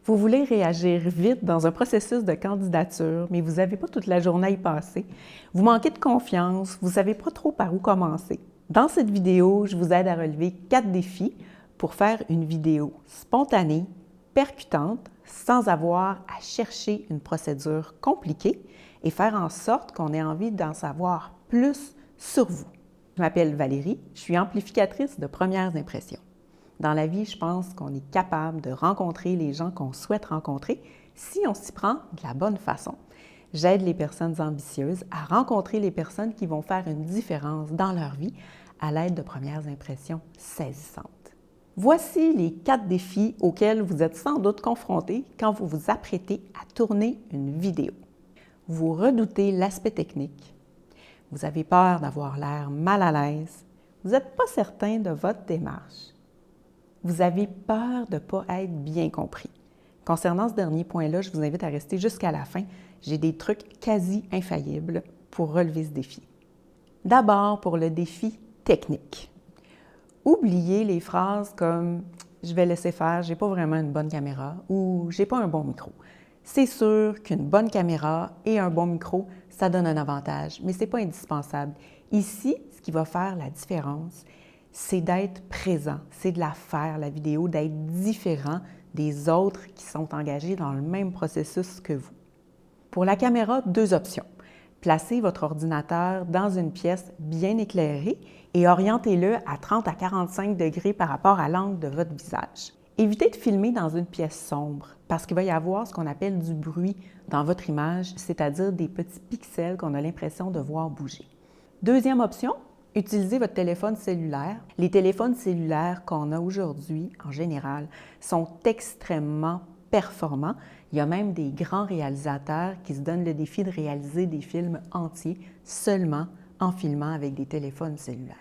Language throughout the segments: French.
Vous voulez réagir vite dans un processus de candidature, mais vous n'avez pas toute la journée à y passer. Vous manquez de confiance, vous ne savez pas trop par où commencer. Dans cette vidéo, je vous aide à relever 4 défis pour faire une vidéo spontanée, percutante, sans avoir à chercher une procédure compliquée et faire en sorte qu'on ait envie d'en savoir plus sur vous. Je m'appelle Valérie, je suis amplificatrice de premières impressions. Dans la vie, je pense qu'on est capable de rencontrer les gens qu'on souhaite rencontrer si on s'y prend de la bonne façon. J'aide les personnes ambitieuses à rencontrer les personnes qui vont faire une différence dans leur vie à l'aide de premières impressions saisissantes. Voici les 4 défis auxquels vous êtes sans doute confrontés quand vous vous apprêtez à tourner une vidéo. Vous redoutez l'aspect technique. Vous avez peur d'avoir l'air mal à l'aise. Vous n'êtes pas certain de votre démarche. Vous avez peur de ne pas être bien compris. Concernant ce dernier point-là, je vous invite à rester jusqu'à la fin. J'ai des trucs quasi infaillibles pour relever ce défi. D'abord, pour le défi technique. Oubliez les phrases comme « je vais laisser faire, j'ai pas vraiment une bonne caméra » ou « j'ai pas un bon micro ». C'est sûr qu'une bonne caméra et un bon micro, ça donne un avantage, mais ce n'est pas indispensable. Ici, ce qui va faire la différence, c'est d'être présent, c'est de la faire, la vidéo, d'être différent des autres qui sont engagés dans le même processus que vous. Pour la caméra, 2 options. Placez votre ordinateur dans une pièce bien éclairée et orientez-le à 30 à 45 degrés par rapport à l'angle de votre visage. Évitez de filmer dans une pièce sombre parce qu'il va y avoir ce qu'on appelle du bruit dans votre image, c'est-à-dire des petits pixels qu'on a l'impression de voir bouger. Deuxième option, utilisez votre téléphone cellulaire. Les téléphones cellulaires qu'on a aujourd'hui, en général, sont extrêmement performants. Il y a même des grands réalisateurs qui se donnent le défi de réaliser des films entiers seulement en filmant avec des téléphones cellulaires.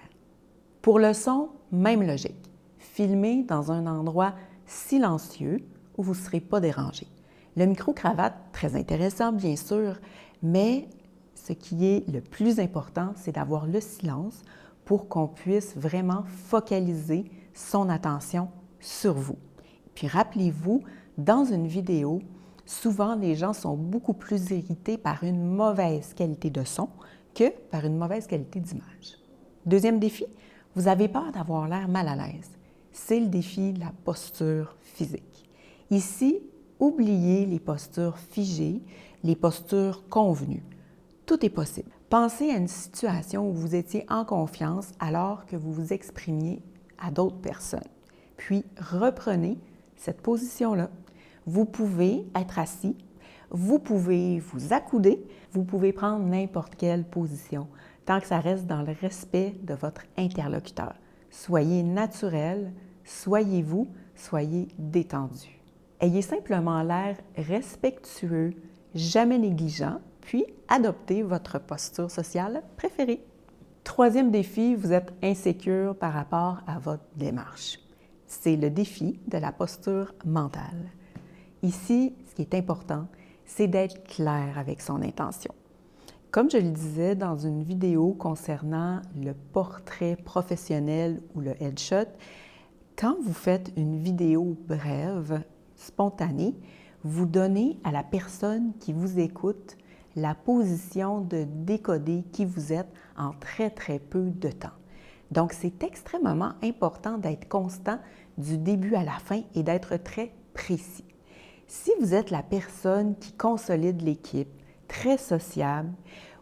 Pour le son, même logique. Filmez dans un endroit silencieux où vous ne serez pas dérangé. Le micro-cravate, très intéressant bien sûr, mais ce qui est le plus important, c'est d'avoir le silence pour qu'on puisse vraiment focaliser son attention sur vous. Puis rappelez-vous, dans une vidéo, souvent les gens sont beaucoup plus irrités par une mauvaise qualité de son que par une mauvaise qualité d'image. Deuxième défi, vous avez peur d'avoir l'air mal à l'aise. C'est le défi de la posture physique. Ici, oubliez les postures figées, les postures convenues. Tout est possible. Pensez à une situation où vous étiez en confiance alors que vous vous exprimiez à d'autres personnes. Puis reprenez cette position-là. Vous pouvez être assis, vous pouvez vous accouder, vous pouvez prendre n'importe quelle position, tant que ça reste dans le respect de votre interlocuteur. Soyez naturel, soyez vous, soyez détendu. Ayez simplement l'air respectueux, jamais négligent, puis adoptez votre posture sociale préférée. Troisième défi, vous êtes insécure par rapport à votre démarche. C'est le défi de la posture mentale. Ici, ce qui est important, c'est d'être clair avec son intention. Comme je le disais dans une vidéo concernant le portrait professionnel ou le headshot, quand vous faites une vidéo brève, spontanée, vous donnez à la personne qui vous écoute la position de décoder qui vous êtes en très, très peu de temps. Donc, c'est extrêmement important d'être constant du début à la fin et d'être très précis. Si vous êtes la personne qui consolide l'équipe, très sociable,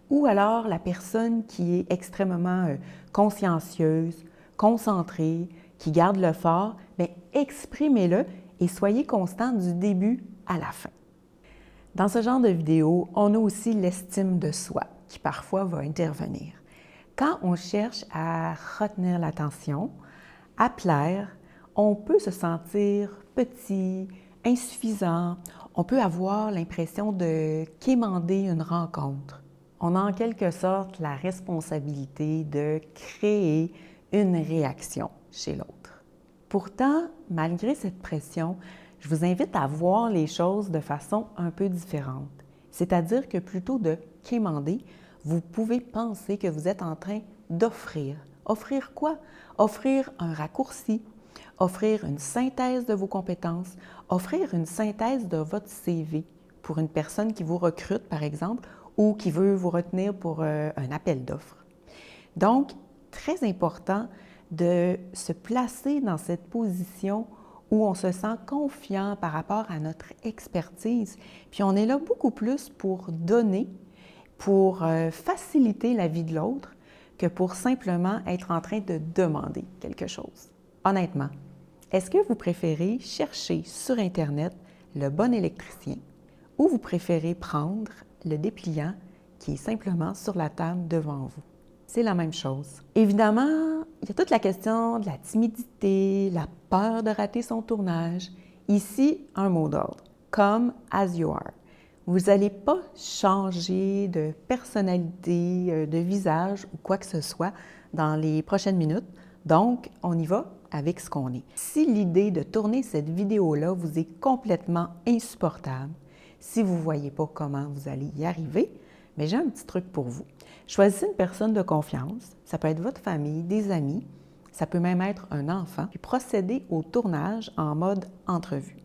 ou alors la personne qui est extrêmement consciencieuse, concentrée, qui garde le fort, bien, exprimez-le et soyez constant du début à la fin. Dans ce genre de vidéo, on a aussi l'estime de soi qui parfois va intervenir. Quand on cherche à retenir l'attention, à plaire, on peut se sentir petit, insuffisant, on peut avoir l'impression de quémander une rencontre. On a en quelque sorte la responsabilité de créer une réaction chez l'autre. Pourtant, malgré cette pression, je vous invite à voir les choses de façon un peu différente. C'est-à-dire que plutôt de quémander, vous pouvez penser que vous êtes en train d'offrir. Offrir quoi? Offrir un raccourci, offrir une synthèse de vos compétences, offrir une synthèse de votre CV pour une personne qui vous recrute, par exemple, ou qui veut vous retenir pour un appel d'offres. Donc, très important de se placer dans cette position où on se sent confiant par rapport à notre expertise. Puis on est là beaucoup plus pour donner, pour faciliter la vie de l'autre, que pour simplement être en train de demander quelque chose. Honnêtement, est-ce que vous préférez chercher sur Internet le bon électricien ou vous préférez prendre le dépliant qui est simplement sur la table devant vous? C'est la même chose. Évidemment, il y a toute la question de la timidité, la peur de rater son tournage. Ici, un mot d'ordre, come as you are. Vous n'allez pas changer de personnalité, de visage ou quoi que ce soit dans les prochaines minutes. Donc, on y va avec ce qu'on est. Si l'idée de tourner cette vidéo-là vous est complètement insupportable, si vous ne voyez pas comment vous allez y arriver, mais j'ai un petit truc pour vous. Choisissez une personne de confiance, ça peut être votre famille, des amis, ça peut même être un enfant, puis procédez au tournage en mode entrevue.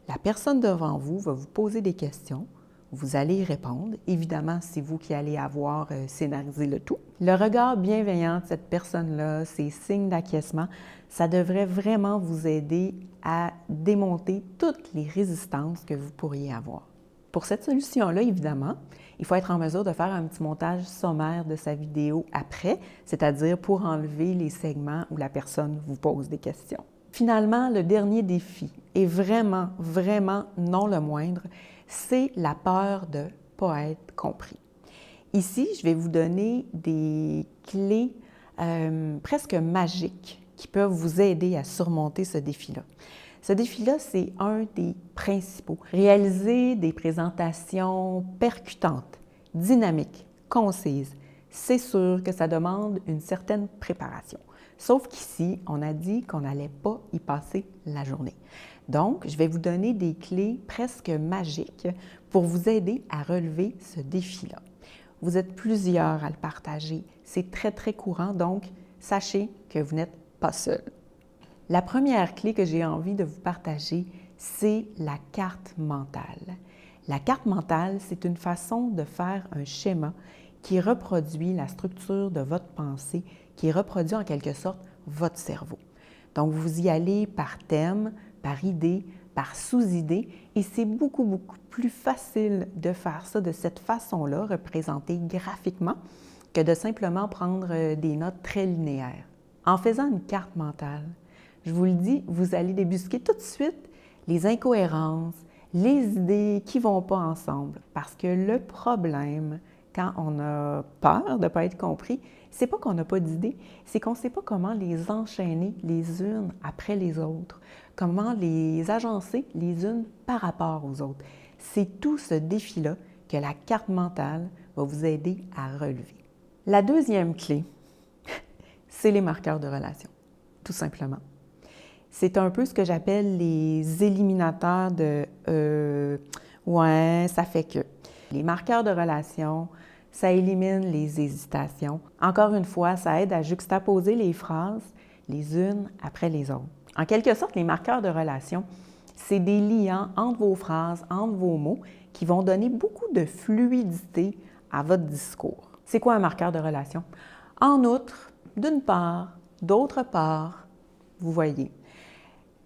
La personne devant vous va vous poser des questions, vous allez y répondre. Évidemment, c'est vous qui allez avoir scénarisé le tout. Le regard bienveillant de cette personne-là, ces signes d'acquiescement, ça devrait vraiment vous aider à démonter toutes les résistances que vous pourriez avoir. Pour cette solution-là, évidemment, il faut être en mesure de faire un petit montage sommaire de sa vidéo après, c'est-à-dire pour enlever les segments où la personne vous pose des questions. Finalement, le dernier défi, et vraiment, vraiment non le moindre, c'est la peur de ne pas être compris. Ici, je vais vous donner des clés presque magiques qui peuvent vous aider à surmonter ce défi-là. Ce défi-là, c'est un des principaux. Réaliser des présentations percutantes, dynamiques, concises, c'est sûr que ça demande une certaine préparation. Sauf qu'ici, on a dit qu'on n'allait pas y passer la journée. Donc, je vais vous donner des clés presque magiques pour vous aider à relever ce défi-là. Vous êtes plusieurs à le partager. C'est très, très courant, donc sachez que vous n'êtes pas seul. La première clé que j'ai envie de vous partager, c'est la carte mentale. La carte mentale, c'est une façon de faire un schéma qui reproduit la structure de votre pensée, qui reproduit en quelque sorte votre cerveau. Donc, vous y allez par thème, par idée, par sous-idée, et c'est beaucoup, beaucoup plus facile de faire ça de cette façon-là, représentée graphiquement, que de simplement prendre des notes très linéaires. En faisant une carte mentale, je vous le dis, vous allez débusquer tout de suite les incohérences, les idées qui ne vont pas ensemble. Parce que le problème, quand on a peur de ne pas être compris, c'est pas qu'on n'a pas d'idées, c'est qu'on ne sait pas comment les enchaîner les unes après les autres, comment les agencer les unes par rapport aux autres. C'est tout ce défi-là que la carte mentale va vous aider à relever. La deuxième clé, c'est les marqueurs de relation, tout simplement. C'est un peu ce que j'appelle les éliminateurs de « ouais, ça fait que ». Les marqueurs de relation, ça élimine les hésitations. Encore une fois, ça aide à juxtaposer les phrases les unes après les autres. En quelque sorte, les marqueurs de relation, c'est des liants entre vos phrases, entre vos mots, qui vont donner beaucoup de fluidité à votre discours. C'est quoi un marqueur de relation? En outre, d'une part, d'autre part, vous voyez.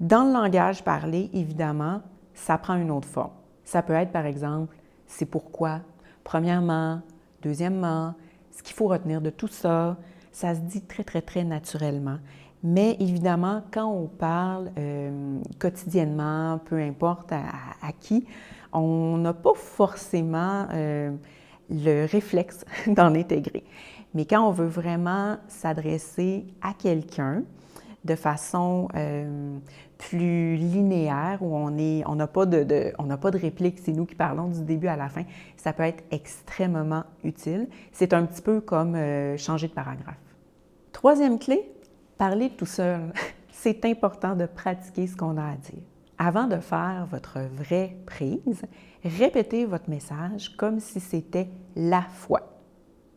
Dans le langage parlé, évidemment, ça prend une autre forme. Ça peut être, par exemple, « c'est pourquoi », premièrement, deuxièmement, ce qu'il faut retenir de tout ça, ça se dit très, très, très naturellement. Mais évidemment, quand on parle quotidiennement, peu importe à qui, on n'a pas forcément le réflexe d'en intégrer. Mais quand on veut vraiment s'adresser à quelqu'un, de façon plus linéaire, où on n'a pas de réplique, c'est nous qui parlons du début à la fin, ça peut être extrêmement utile. C'est un petit peu comme changer de paragraphe. Troisième clé, parler tout seul. C'est important de pratiquer ce qu'on a à dire. Avant de faire votre vraie prise, répétez votre message comme si c'était la fois.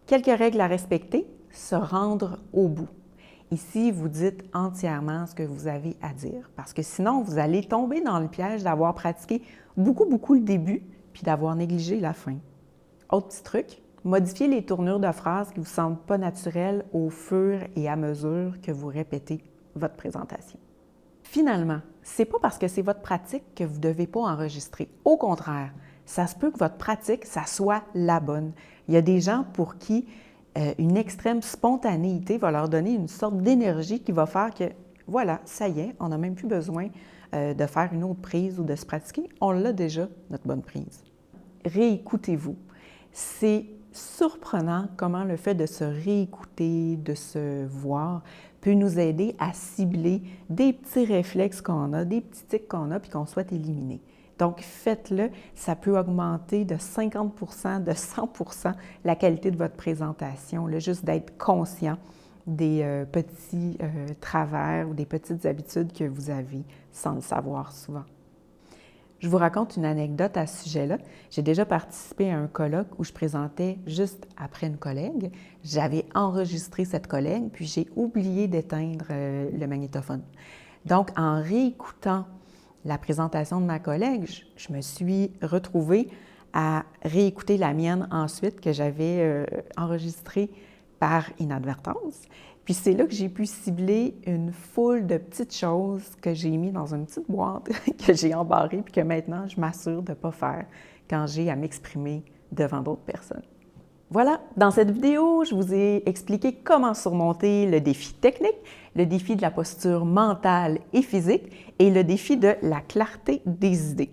Quelques règles à respecter, se rendre au bout. ici, vous dites entièrement ce que vous avez à dire, parce que sinon, vous allez tomber dans le piège d'avoir pratiqué beaucoup le début, puis d'avoir négligé la fin. Autre petit truc, modifiez les tournures de phrases qui ne vous semblent pas naturelles au fur et à mesure que vous répétez votre présentation. Finalement, ce n'est pas parce que c'est votre pratique que vous ne devez pas enregistrer. Au contraire, ça se peut que votre pratique, ça soit la bonne. Il y a des gens pour qui une extrême spontanéité va leur donner une sorte d'énergie qui va faire que, voilà, ça y est, on n'a même plus besoin de faire une autre prise ou de se pratiquer. On l'a déjà, notre bonne prise. Réécoutez-vous. C'est surprenant comment le fait de se réécouter, de se voir, peut nous aider à cibler des petits réflexes qu'on a, des petits tics qu'on a puis qu'on souhaite éliminer. Donc, faites-le, ça peut augmenter de 50 %, de 100 % la qualité de votre présentation, là, juste d'être conscient des petits travers ou des petites habitudes que vous avez sans le savoir souvent. Je vous raconte une anecdote à ce sujet-là. J'ai déjà participé à un colloque où je présentais juste après une collègue. J'avais enregistré cette collègue, puis j'ai oublié d'éteindre le magnétophone. Donc, en réécoutant la présentation de ma collègue, je me suis retrouvée à réécouter la mienne ensuite que j'avais enregistrée par inadvertance. Puis c'est là que j'ai pu cibler une foule de petites choses que j'ai mis dans une petite boîte que j'ai embarrée puis que maintenant je m'assure de ne pas faire quand j'ai à m'exprimer devant d'autres personnes. Voilà, dans cette vidéo, je vous ai expliqué comment surmonter le défi technique, le défi de la posture mentale et physique et le défi de la clarté des idées.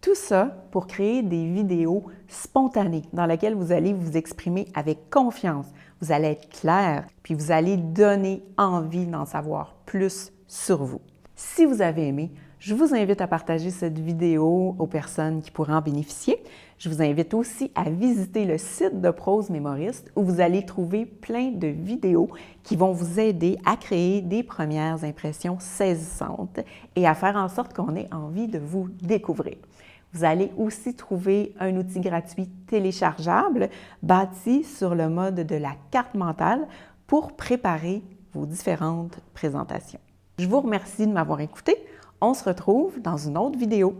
Tout ça pour créer des vidéos spontanées dans lesquelles vous allez vous exprimer avec confiance, vous allez être clair, puis vous allez donner envie d'en savoir plus sur vous. Si vous avez aimé, je vous invite à partager cette vidéo aux personnes qui pourraient en bénéficier. Je vous invite aussi à visiter le site de Prose Mémoriste où vous allez trouver plein de vidéos qui vont vous aider à créer des premières impressions saisissantes et à faire en sorte qu'on ait envie de vous découvrir. Vous allez aussi trouver un outil gratuit téléchargeable bâti sur le mode de la carte mentale pour préparer vos différentes présentations. Je vous remercie de m'avoir écouté. On se retrouve dans une autre vidéo.